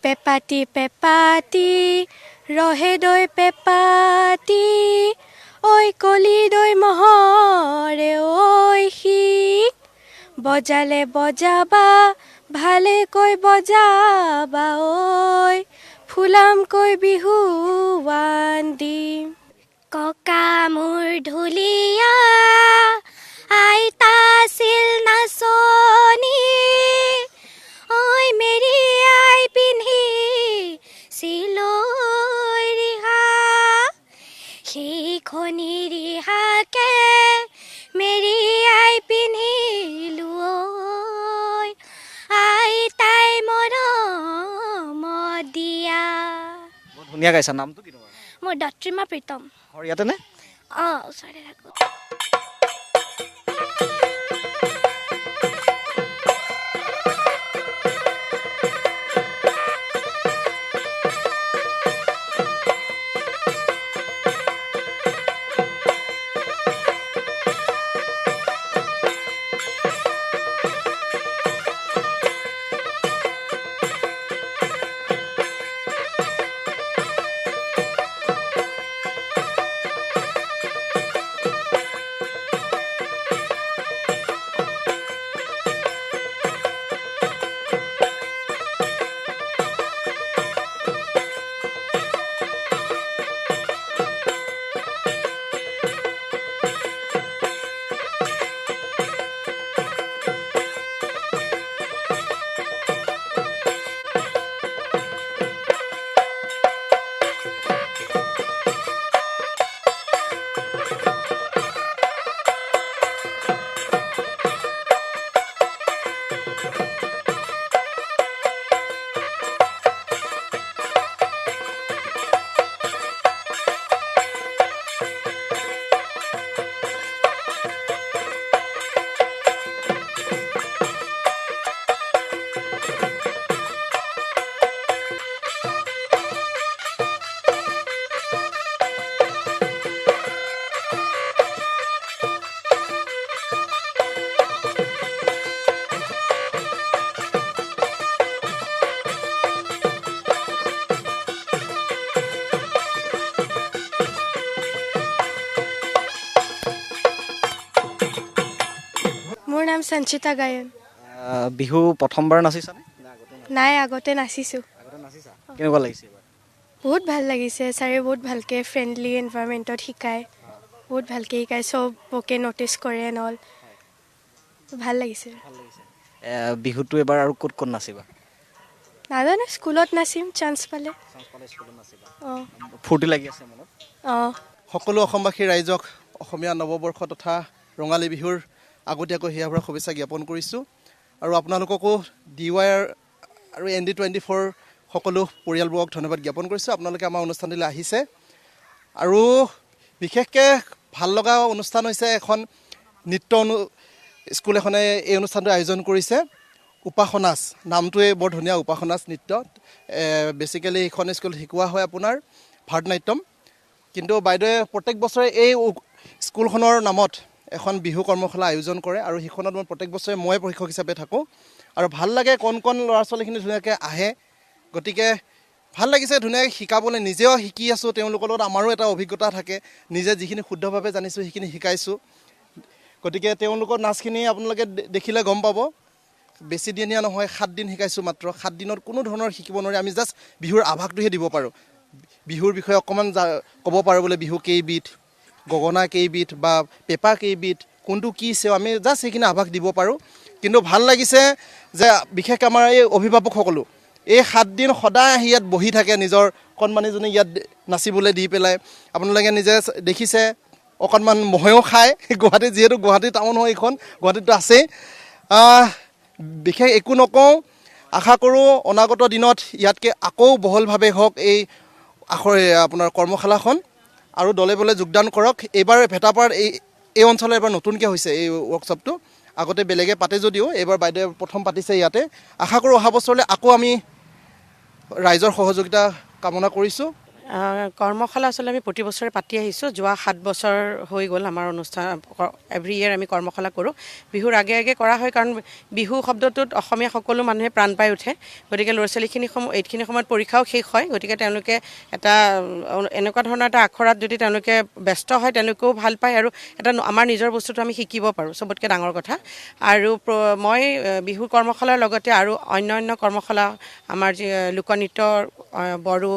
পেপাতি ৰহে দৈ পেপাতি ঐ কলি দৈ মহৰে ঐ শিক বজালে বজাবা ভালেকৈ বজাবা ঐ ফুলামকৈ বিহুৱান দিম ককা মোৰ ঢুলীয়া আইতা আছিল নাচনী ঐ মেৰি আই পিন্ধি চিলৈ ৰিহা সেইখনি ৰিহাকে মেৰি আই পিন্ধিলো ঐ আইতাই মৰমত দিয়া বহুত ধুনীয়া গাইছা নামটো কি তোমাৰ মোৰ দত্ৰিমা প্ৰীতম ঘৰ ইয়াতে নে ওচৰতে থাকোঁ মোৰ নাম সঞ্চিতা গায়ন বিহু প্ৰথমবাৰ নাচিছানে নাই আগতে নাচিছোঁ কেনেকুৱা লাগিছে বহুত ভাল লাগিছে ছাৰে বহুত ভালকৈ ফ্ৰেণ্ডলি এনভাইৰমেণ্টত শিকায় বহুত ভালকৈ শিকায় চবকে ন'টিচ কৰে এণ্ড অল ভাল লাগিছে বিহুটো এবাৰ আৰু ক'ত ক'ত নাচিবা নাজানো স্কুলত নাচিম চান্স পালে অঁ ফূৰ্তি লাগি আছে মনত অঁ সকলো অসমবাসী ৰাইজক অসমীয়া নৱবৰ্ষ তথা ৰঙালী বিহুৰ আগতীয়াকৈ হিয়াভৰা শুভেচ্ছা জ্ঞাপন কৰিছোঁ আৰু আপোনালোককো DY আৰু ND24 সকলো পৰিয়ালবোৰক ধন্যবাদ জ্ঞাপন কৰিছোঁ আপোনালোকে আমাৰ অনুষ্ঠানলৈ আহিছে আৰু বিশেষকৈ ভাল লগা অনুষ্ঠান হৈছে এখন নৃত্য স্কুল এখনে এই অনুষ্ঠানটো আয়োজন কৰিছে উপাসনাচ নামটোৱে বৰ ধুনীয়া উপাসনাচ নৃত্য বেচিকেলি এইখন স্কুলত শিকোৱা হয় আপোনাৰ ভাৰতনাট্যম কিন্তু বাইদেৱে প্ৰত্যেক বছৰে এই স্কুলখনৰ নামত এখন বিহু কৰ্মশালা আয়োজন কৰে আৰু সেইখনত মই প্ৰত্যেক বছৰে মই প্ৰশিক্ষক হিচাপে থাকোঁ আৰু ভাল লাগে কণ ল'ৰা ছোৱালীখিনি ধুনীয়াকৈ আহে গতিকে ভাল লাগিছে ধুনীয়াকৈ শিকাবলৈ নিজেও শিকি আছোঁ তেওঁলোকৰ লগত আমাৰো এটা অভিজ্ঞতা থাকে নিজে যিখিনি শুদ্ধভাৱে জানিছোঁ সেইখিনি শিকাইছোঁ গতিকে তেওঁলোকৰ নাচখিনি আপোনালোকে দেখিলে গম পাব বেছি দিনীয়া নহয় 7 দিন শিকাইছোঁ মাত্ৰ 7 দিনত কোনো ধৰণৰ শিকিব নোৱাৰি আমি জাষ্ট বিহুৰ আভাসটোহে দিব পাৰোঁ বিহুৰ বিষয়ে অকণমান ক'ব পাৰোঁ বোলে বিহু কেইবিধ গগনা কেইবিধ বা পেপা কেইবিধ কোনটো কি চেও আমি জাষ্ট সেইখিনি আভাস দিব পাৰোঁ কিন্তু ভাল লাগিছে যে বিশেষকৈ আমাৰ এই অভিভাৱকসকলো এই 7 দিন সদায় আহি ইয়াত বহি থাকে নিজৰ কণমানিজনী ইয়াত নাচিবলৈ দি পেলাই আপোনালোকে নিজে দেখিছে অকণমান মহেও খায় গুৱাহাটীত যিহেতু গুৱাহাটী টাউন হয় এইখন গুৱাহাটীততো আছেই বিশেষ একো নকওঁ আশা কৰোঁ অনাগত দিনত ইয়াতকৈ আকৌ বহলভাৱে হওক এই আপোনাৰ কৰ্মশালাখন আৰু দলে বলে যোগদান কৰক এইবাৰ ভেটাপাৰাত এই অঞ্চলৰ এবাৰ নতুনকৈ হৈছে এই ৱৰ্কশ্বপটো আগতে বেলেগে পাতে যদিও এইবাৰ বাইদেৱে প্ৰথম পাতিছে ইয়াতে আশা কৰোঁ অহা বছৰলৈ আকৌ আমি ৰাইজৰ সহযোগিতা কামনা কৰিছোঁ কৰ্মশালা আচলতে আমি প্ৰতি বছৰে পাতি আহিছোঁ। যোৱা 7 বছৰ হৈ গ'ল আমাৰ অনুষ্ঠান। এভৰি ইয়েৰ আমি কৰ্মশালা কৰোঁ। বিহুৰ আগে আগে কৰা হয়, কাৰণ বিহু শব্দটোত অসমীয়া সকলো মানুহে প্ৰাণ পাই উঠে। গতিকে ল'ৰা ছোৱালীখিনি এইখিনি সময়ত পৰীক্ষাও শেষ হয়। গতিকে তেওঁলোকে এটা এনেকুৱা ধৰণৰ এটা আখৰাত যদি তেওঁলোকে ব্যস্ত হয়, তেওঁলোকেও ভাল পায় আৰু এটা আমাৰ নিজৰ বস্তুটো আমি শিকিব পাৰোঁ, চবতকৈ ডাঙৰ কথা। আৰু মই বিহুৰ কৰ্মশালাৰ লগতে আৰু অন্য কৰ্মশালা আমাৰ যি লোকনৃত্য, বড়ো,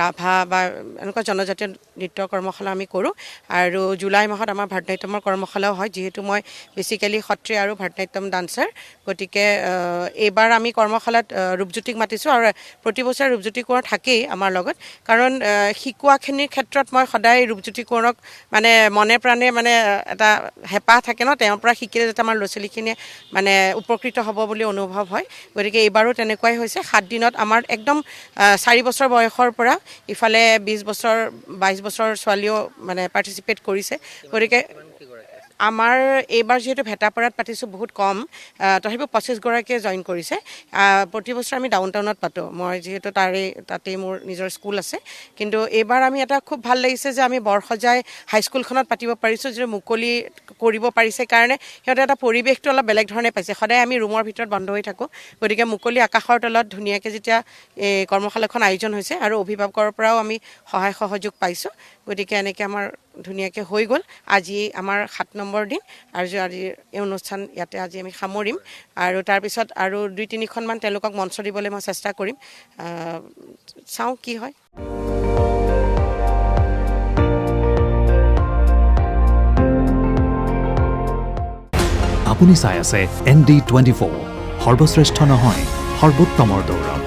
ৰাভা বা এনেকুৱা জনজাতীয় নৃত্য কৰ্মশালা আমি কৰোঁ। আৰু জুলাই মাহত আমাৰ ভাৰতনাট্যমৰ কৰ্মশালাও হয়, যিহেতু মই বেচিকেলি সত্ৰীয়া আৰু ভাৰতনাট্যম ডান্সাৰ। গতিকে এইবাৰ আমি কৰ্মশালাত ৰূপজ্যোতিক মাতিছোঁ, আৰু প্ৰতি বছৰে ৰূপজ্যোতি কোঁৱৰ থাকেই আমাৰ লগত। কাৰণ শিকোৱাখিনিৰ ক্ষেত্ৰত মই সদায় ৰূপজ্যোতি কোঁৱৰক মানে মনে প্ৰাণে মানে এটা হেঁপাহ থাকে ন, তেওঁৰ পৰা শিকিলে যাতে আমাৰ ল'ৰা ছোৱালীখিনিয়ে মানে উপকৃত হ'ব বুলি অনুভৱ হয়। গতিকে এইবাৰো তেনেকুৱাই হৈছে। 7 দিনত আমাৰ একদম 4 বছৰ বয়সৰ পৰা ইফালে 20 বছৰ 22 বছৰ ছোৱালীও মানে পাৰ্টিচিপেট কৰিছে। গতিকে আমাৰ এইবাৰ যিহেতু ভেটাপাৰাত পাতিছোঁ বহুত কম, তথাপিও 25গৰাকীয়ে জইন কৰিছে। প্ৰতি বছৰ আমি ডাউন টাউনত পাতোঁ, মই যিহেতু তাতেই মোৰ নিজৰ স্কুল আছে। কিন্তু এইবাৰ আমি এটা খুব ভাল লাগিছে যে আমি বৰসজাই হাইস্কুলখনত পাতিব পাৰিছোঁ, যিটো মুকলি কৰিব পাৰিছে কাৰণে সিহঁতে এটা পৰিৱেশটো অলপ বেলেগ ধৰণে পাইছে। সদায় আমি ৰুমৰ ভিতৰত বন্ধ হৈ থাকোঁ। গতিকে মুকলি আকাশৰ তলত ধুনীয়াকৈ যেতিয়া এই কৰ্মশালাখন আয়োজন হৈছে, আৰু অভিভাৱকৰ পৰাও আমি সহায় সহযোগ পাইছোঁ। গতিকে এনেকৈ আমাৰ ধুনীয়াকৈ হৈ গ'ল। আজি আমাৰ 7 নম্বৰ দিন, আৰু আজি এই অনুষ্ঠান ইয়াতে আজি আমি সামৰিম। আৰু তাৰপিছত আৰু 2-3খনমান তেওঁলোকক মঞ্চ দিবলৈ মই চেষ্টা কৰিম। চাওঁ কি হয়। আপুনি চাই আছে ND24, সৰ্বশ্ৰেষ্ঠ নহয় সৰ্বোত্তমৰ দৌৰ।